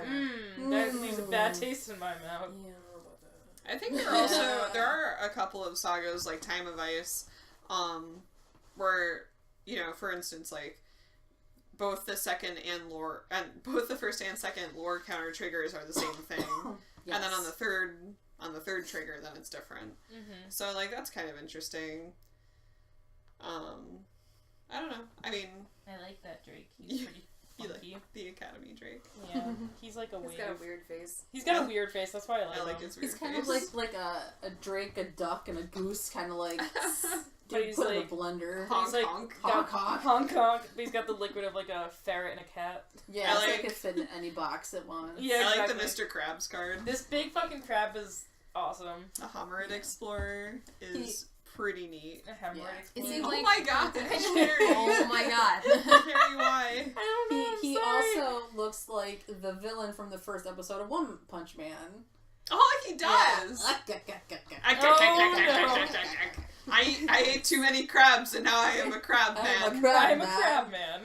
That leaves a bad taste in my mouth. Yeah, I don't know about that. I think there are a couple of sagas like Time of Ice, where, you know, for instance, like both the first and second lore counter triggers are the same thing. Yes. And then on the third trigger, then it's different. Mm-hmm. So like that's kind of interesting. I don't know. I mean, I like that Drake. He's pretty you funky. like the Academy Drake. Yeah, he's like a He's wave. got a weird face. He's got a weird face. That's why I I like him. his weird He's kind face. of like a drake, a duck, and a goose, kind of like But he's put in a like- blender. Honk, He's like honk. Honk, honk. Hong Kong. But he's got the liquid of like a ferret and a cat. Yeah, I so like- it could fit in any box it wants. Yeah, I exactly. like the Mr. Krabs card. This big fucking crab is awesome. The Homerid Explorer is pretty neat. A hemorrhoid Yeah. It explosion. seems Oh like- my god, Harry! Oh my god. Harry, why? I don't know. I'm He sorry. also looks like the villain from the first episode of One Punch Man. Oh, he does! I ate too many crabs and now I am a crab I'm man. a crab I'm a man. crab man.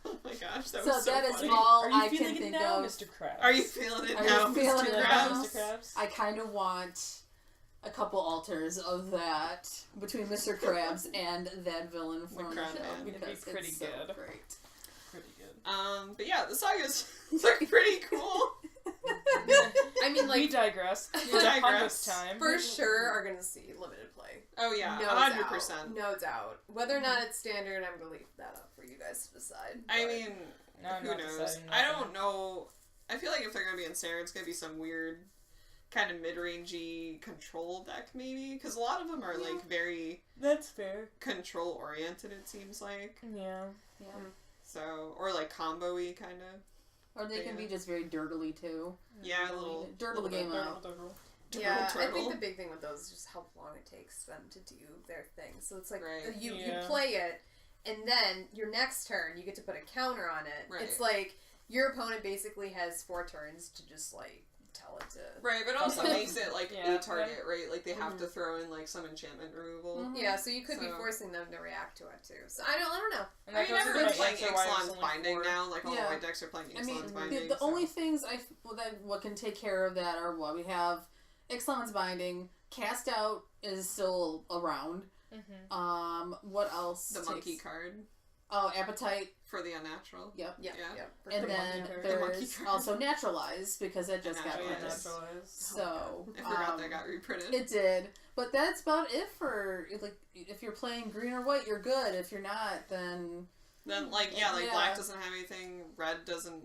Oh my gosh, that So was so that is funny. all Are you I feeling can it think now, of. Mr. Krabs? Are you feeling it Are you now, feeling Mr. it Krabs? now? Mr. Krabs? I kind of want a couple alters of that between Mr. Krabs and that villain from the crab show man. because It'd be pretty it's so good. great. Pretty good. But yeah, the sagas look pretty cool. I mean, We like, digress. We For the digress. 100th time. for sure are gonna see limited play. Oh yeah, No 100%. doubt. No doubt. Whether or not it's standard, I'm gonna leave that up for you guys to decide. I but- mean, No, I'm who not knows? deciding I nothing. don't know. I feel like if they're gonna be in standard, it's gonna be some weird kind of mid-rangey control deck maybe, because a lot of them are like very That's fair. control oriented, it seems like. Yeah. Yeah. So, or like combo-y kind of. Or they can be just very dirtily too. Yeah, a little Dirtle the game bit. out. Yeah, I turtle. think the big thing with those is just how long it takes them to do their thing. So it's like Right. you Yeah. play it, and then your next turn you get to put a counter on it. Right. It's like your opponent basically has 4 turns to just like tell it to. Right, but it also makes it like Yeah, a target, right? Like they have to throw in like some enchantment removal. Mhm. Yeah, so you could be So- forcing them to react to it too. So I don't know. And I that mean, goes into everyone's my playing answer why there's Ixalan's only Binding 4. now. Like all Yeah. the white decks are playing I Ixalan's mean, Binding. the so. only things what can take care of that are what we have. Ixalan's Binding, Cast Out is still around. Mm-hmm. What else? the monkey card Oh, Appetite. for the unnatural. Yep. Yeah, Yeah. yeah. And The then monkey card. The monkey there's card. also Naturalize because it just got Naturalize. released. Naturalized. So I forgot that got reprinted. It did, but that's about it for like if you're playing green or white, you're good. If you're not, then Then like black Yeah. doesn't have anything, red doesn't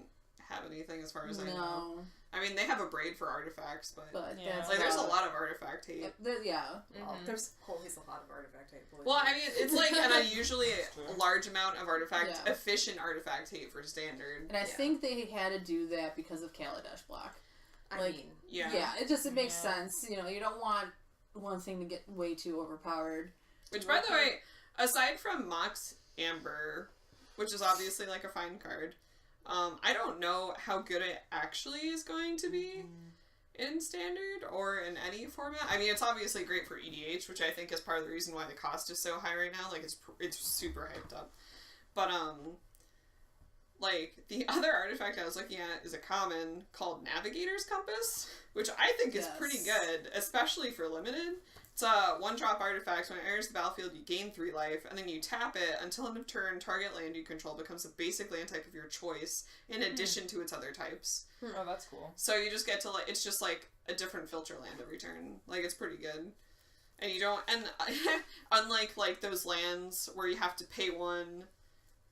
have anything as far as I know. no. I mean they have a braid for artifacts, but But Yeah. that's like there's a about- lot of artifact hate. Yeah. Well, Mhm. there's always a lot of artifact hate. believe Well, me. I mean it's like an unusually true. large amount of artifact Yeah. efficient artifact hate for standard. And I Yeah. think they had to do that because of Kaladesh block. I like- mean, Yeah. It makes Yeah. sense. You know, you don't want one thing to get way too overpowered. Which by the way, aside from Mox Amber, which is obviously like a fine card, I don't know how good it actually is going to be in standard or in any format. I mean, it's obviously great for EDH, which I think is part of the reason why the cost is so high right now. Like, it's super hyped up. But, like, the other artifact I was looking at is a common called Navigator's Compass, which I think is Yes. pretty good, especially for limited. It's a 1-drop artifact. When it enters the battlefield, you gain 3 life, and then you tap it until end of turn. Target land you control becomes a basic land type of your choice, in addition to its other types. Oh, that's cool. So you just get to like, it's just like a different filter land every turn. Like it's pretty good, and you don't. And unlike like those lands where you have to pay 1,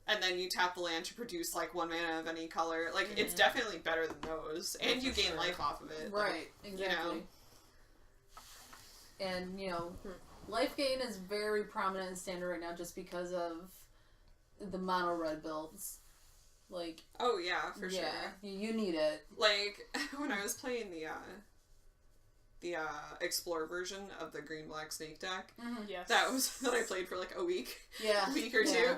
and then you tap the land to produce like 1 mana of any color. Like it's definitely better than those, and for you gain sure. life off of it. Right. Like, Exactly. And, life gain is very prominent in standard right now just because of the mono red builds. Like, oh yeah, for sure. You need it. Like, when I was playing the Explore version of the green black snake deck, Yes. that I played for like a week. Yeah. A week or two.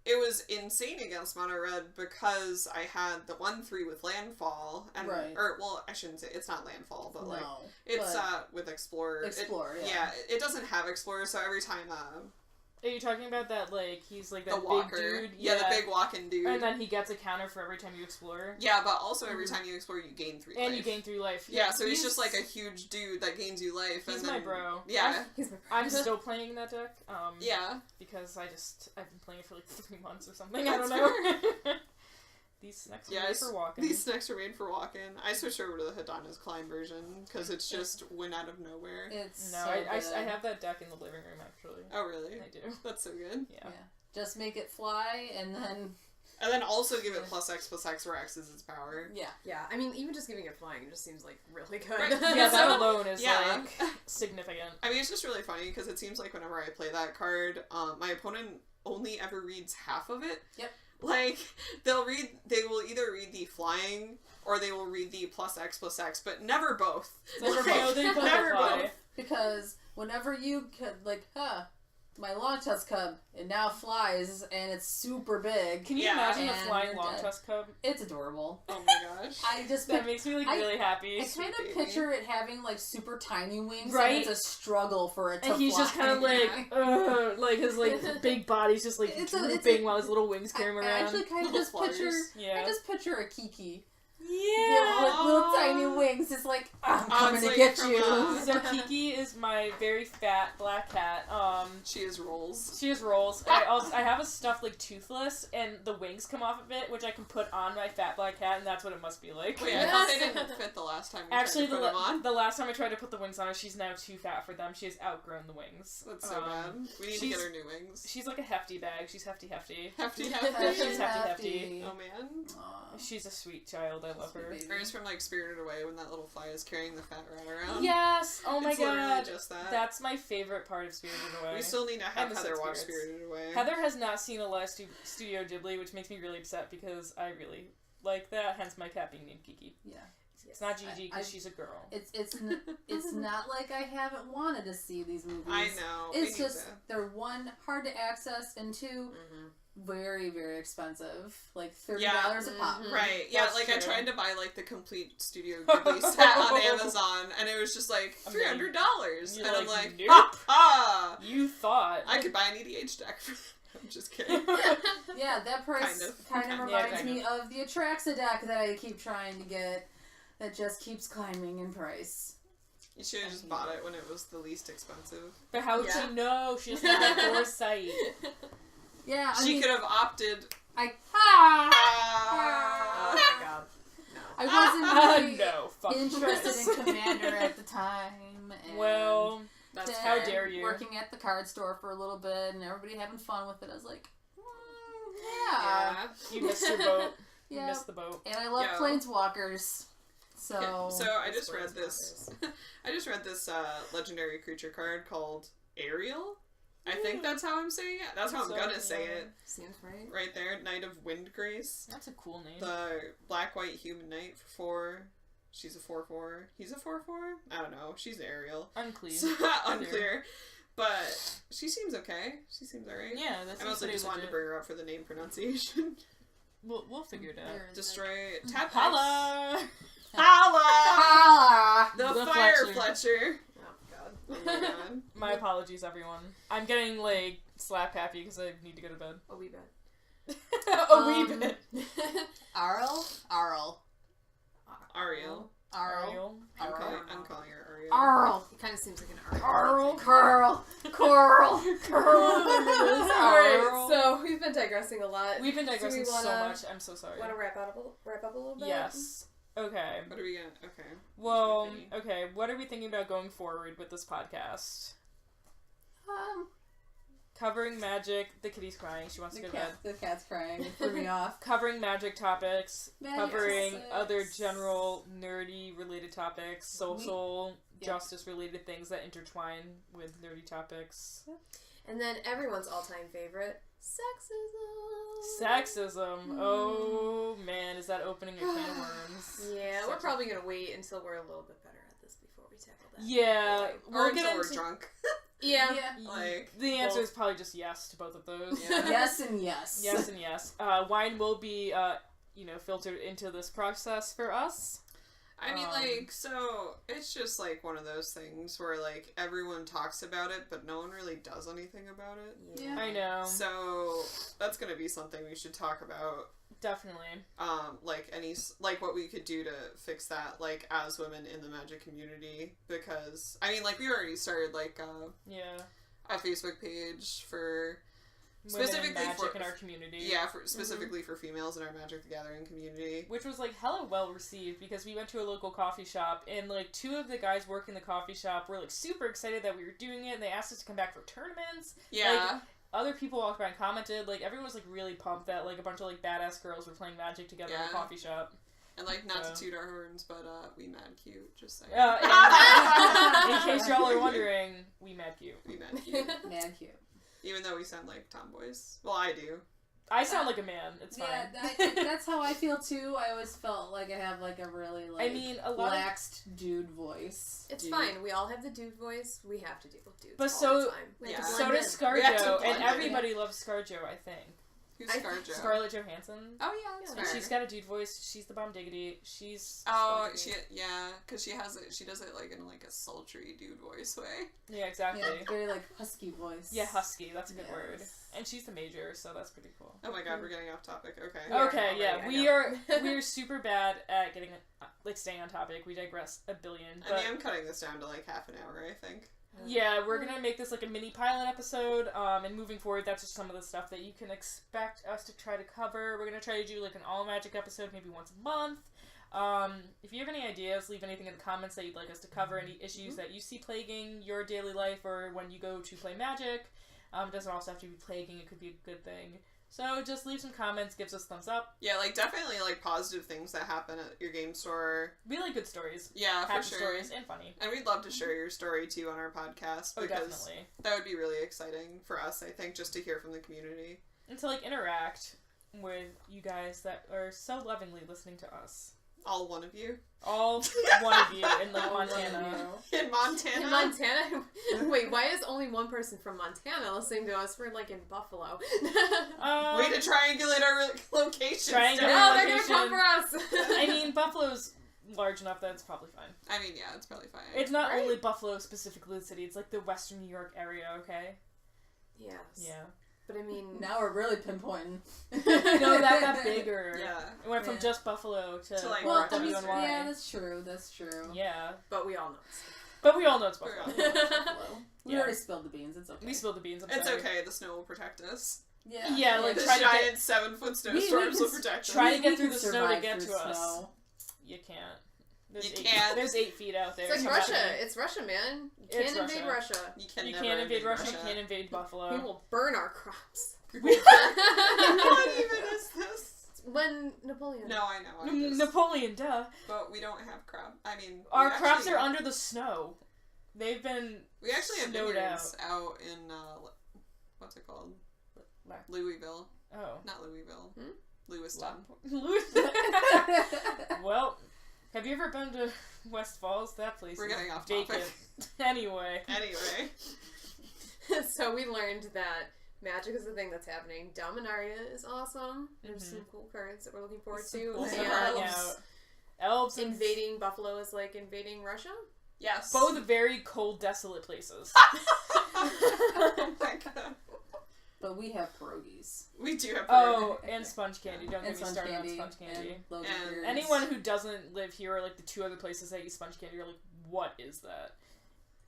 It was insane against mono red because I had the 1/3 with landfall and I shouldn't say it's not landfall, but it's with Explorer. It doesn't have Explorer, so every time Are you talking about that, like, he's like that the walker. big dude? Yeah, the big walking dude. And then he gets a counter for every time you explore. Yeah, but also every time you explore, you gain 3 life. And you gain 3 life. Yeah, so he's just like a huge dude that gains you life. He's and then, my bro. Yeah. I'm still playing that deck. Yeah. Because I've been playing it for like 3 months or something. I don't know. These snacks are made for walking. These snacks are made for walking. I switched over to the Hadana's Climb version because it's just win out of nowhere. I have that deck in the living room actually. Oh really? I do. That's so good. Yeah. Just make it fly and then also give it +X where X is its power. Yeah. Yeah, I mean, even just giving it flying just seems like really good. Right. Yeah, that alone is like significant. I mean, it's just really funny because it seems like whenever I play that card, my opponent only ever reads half of it. Yep. Like, they will either read the flying or they will read the +X, but never both. Never both. Because whenever you could, my long tusk cub, it now flies, and it's super big. Can you imagine a flying long tusk cub? It's adorable. Oh my gosh. That makes me really happy. I kind of picture it having super tiny wings, right? And it's a struggle for it to fly. And he's just kind of like his big body's just drooping while his little wings carry him around. I actually kind of just picture. Yeah. I just picture a Kiki. Yeah, with little tiny wings. It's like, I'm coming to get you. So Kiki is my very fat black cat. She has rolls. I have a stuffed Toothless, and the wings come off of it, which I can put on my fat black cat, and that's what it must be like. Wait, I thought they didn't fit the last time you tried to put them on. The last time I tried to put the wings on her, she's now too fat for them. She has outgrown the wings. That's so bad. We need to get her new wings. She's like a hefty bag. She's hefty. Hefty. She's hefty. Oh man. Aww. She's a sweet child. I love her. Or it's from Spirited Away when that little fly is carrying the fat rat around. Yes! Oh my god. Just that. That's my favorite part of Spirited Away. We still need to have Heather watch Spirited Away. Heather has not seen a lot of Studio Ghibli, which makes me really upset because I really like that, hence my cat being named Kiki. Yeah. It's not Gigi because she's a girl. It's not like I haven't wanted to see these movies. I know. It's just, they're one, hard to access, and two, very, very expensive. Like $30 a pop. Right. Yeah, That's true. I tried to buy the complete Studio Ghibli set on Amazon, and it was just $300. And I'm like, nope. ha! You thought. I could buy an EDH deck for that. I'm just kidding. Yeah, that price kind of reminds me of the Atraxa deck that I keep trying to get that just keeps climbing in price. You should have just bought it when it was the least expensive. But how would she know? She doesn't have foresight. Yeah, she could have opted. Oh my god. No. I wasn't really interested in Commander at the time. And well, that's how dare you. Working at the card store for a little bit and everybody having fun with it, I was like, yeah. You missed your boat. Yeah. You missed the boat. And I love Planeswalkers. So I just read this. I just read this legendary creature card called Ariel. I think that's how I'm saying it. That's how I'm gonna say it. Seems right. Right there, Knight of Windgrace. That's a cool name. The black-white human knight for 4. She's a 4/4. He's a 4/4. I don't know. She's Ariel. Unclear. But she seems okay. She seems alright. Yeah, that's. I mostly just wanted to bring her up for the name pronunciation. We'll figure it out. Destroy. Tap Holla! Holla! The Fire Fletcher. Oh god. My apologies, everyone. I'm getting slap happy because I need to go to bed. A wee bit. A wee bit. Ariel. I'm calling her Ariel. Arl. It kind of seems like an Coral. Alright, so we've been digressing a lot. We've been digressing so much. I'm so sorry. Want to wrap up a little bit? Yes. Okay. What are we gonna... Okay. Well, okay, what are we thinking about going forward with this podcast? Covering magic. The kitty's crying. She wants to go to bed. The cat's crying. It threw me off. Covering magic topics. Magic covering topics. other general nerdy related topics. Social justice related things that intertwine with nerdy topics. And then everyone's all-time favorite, sexism. Sexism. Oh man, is that opening a can of worms? Yeah, we're probably gonna wait until we're a little bit better at this before we tackle that. Yeah, Or until we're drunk. Yeah. Like, the answer is probably just yes to both of those. Yeah. Yes and yes. Yes and yes. Wine will be, filtered into this process for us. I mean, like, so it's just like one of those things where like everyone talks about it, but no one really does anything about it. Yeah. I know. So that's gonna be something we should talk about. Definitely. Like what we could do to fix that, like as women in the magic community, because I mean, like we already started like a Facebook page for Women specifically in magic for in our community. Yeah, specifically for females in our Magic the Gathering community. Which was like hella well received because we went to a local coffee shop and like 2 of the guys working the coffee shop were like super excited that we were doing it and they asked us to come back for tournaments. Yeah. Like, other people walked by and commented, like everyone was like really pumped that like a bunch of like badass girls were playing Magic together in a coffee shop. And like not to toot our horns, but we mad cute, just saying. In case y'all are wondering, we mad cute. We mad cute. Mad cute. Even though we sound like tomboys. Well, I do. I sound like a man. It's fine. That's how I feel too. I always felt like I have like a really like relaxed dude voice. It's fine. We all have the dude voice. We have to deal with dudes. But all the time. So does Skirge, and everybody loves Skirge, I think. Who's Scarjo? Scarlett Johansson. Oh yeah, and she's got a dude voice. She's the bomb diggity. She's because she does it like in like a sultry dude voice way. Yeah, exactly. Yeah, very like husky voice. Yeah, husky. That's a good word. And she's the major, so that's pretty cool. Oh my god, we're getting off topic. Okay. Okay, yeah, we are super bad at getting staying on topic. We digress a billion. I mean, I'm cutting this down to like half an hour, I think. Yeah, we're gonna make this like a mini pilot episode, and moving forward, that's just some of the stuff that you can expect us to try to cover. We're gonna try to do like an all magic episode, maybe once a month. If you have any ideas, leave anything in the comments that you'd like us to cover, any issues that you see plaguing your daily life or when you go to play Magic. It doesn't also have to be plaguing, it could be a good thing. So just leave some comments, gives us thumbs up. Yeah, like definitely like positive things that happen at your game store. Really good stories. Yeah, happy for sure. stories and funny. And we'd love to share your story too on our podcast. Oh, because definitely. That would be really exciting for us, I think, just to hear from the community. And to like interact with you guys that are so lovingly listening to us. All one of you? All one of you in like Montana. In Montana? In Montana? Wait, why is only one person from Montana listening to us? We're like in Buffalo. Way to triangulate our locations. They're gonna come for us. I mean, Buffalo's large enough that it's probably fine. I mean, yeah, it's probably fine. It's not only Buffalo specifically the city, it's like the western New York area, okay? Yes. Yeah. But I mean... Now we're really pinpointing. No, that got bigger. Yeah. It went from just Buffalo to like WNY. Yeah, that's true. That's true. Yeah. But we all know it's Buffalo. We already spilled the beans. It's okay. We spilled the beans. I'm it's sorry. okay. The snow will protect us. Yeah. Yeah, like the try giant to 7-foot snowstorms will protect us. Try to get through the snow to get to us. Snow. You can't. There's 8 feet out there. It's like Russia. It's Russia, man. You can't invade Russia. You can't invade Russia. You can't invade Buffalo. We will burn our crops. What even is this? When Napoleon. No, I know. Napoleon, duh. But we don't have crop. I mean, our crops are under the snow. They've been We actually have snowed vineyards out in what's it called? Louisville. Oh, not Louisville. Lewiston. Well, have you ever been to West Falls? That place We're getting off vacant. topic. Anyway. So we learned that magic is the thing that's happening. Dominaria is awesome. There's some cool cards that we're looking forward to. Cool And Elves invading Buffalo is like invading Russia? Yes. Both very cold, desolate places. Oh my god. But we have pierogies. We do have pierogies. Oh, and sponge candy. Don't get me sponge started candy, on sponge candy. And anyone who doesn't live here or like the 2 other places that eat sponge candy are like, what is that?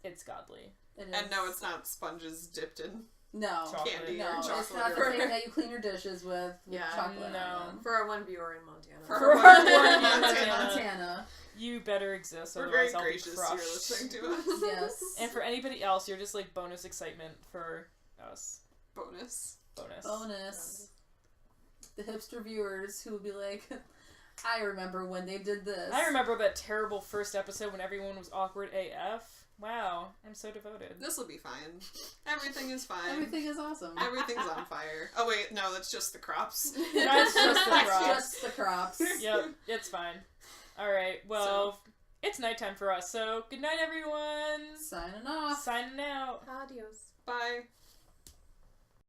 It's godly. And no, it's not sponges dipped in candy or chocolate. It's not the thing that you clean your dishes with chocolate. No. For our one viewer in Montana. For our one in Montana. You better exist. We're otherwise very I'll gracious be crushed. you're listening to us. Yes. And for anybody else, you're just like bonus excitement for us. Bonus. Bonus. The hipster viewers who will be like, I remember when they did this. I remember that terrible first episode when everyone was awkward AF. Wow, I'm so devoted. This will be fine. Everything is fine. Everything is awesome. Everything's on fire. Oh wait, no, that's just the crops. That's just the That's crops. just the crops. Yep, it's fine. Alright, well, it's nighttime for us, so good night, everyone. Signing off. Signing out. Adios. Bye.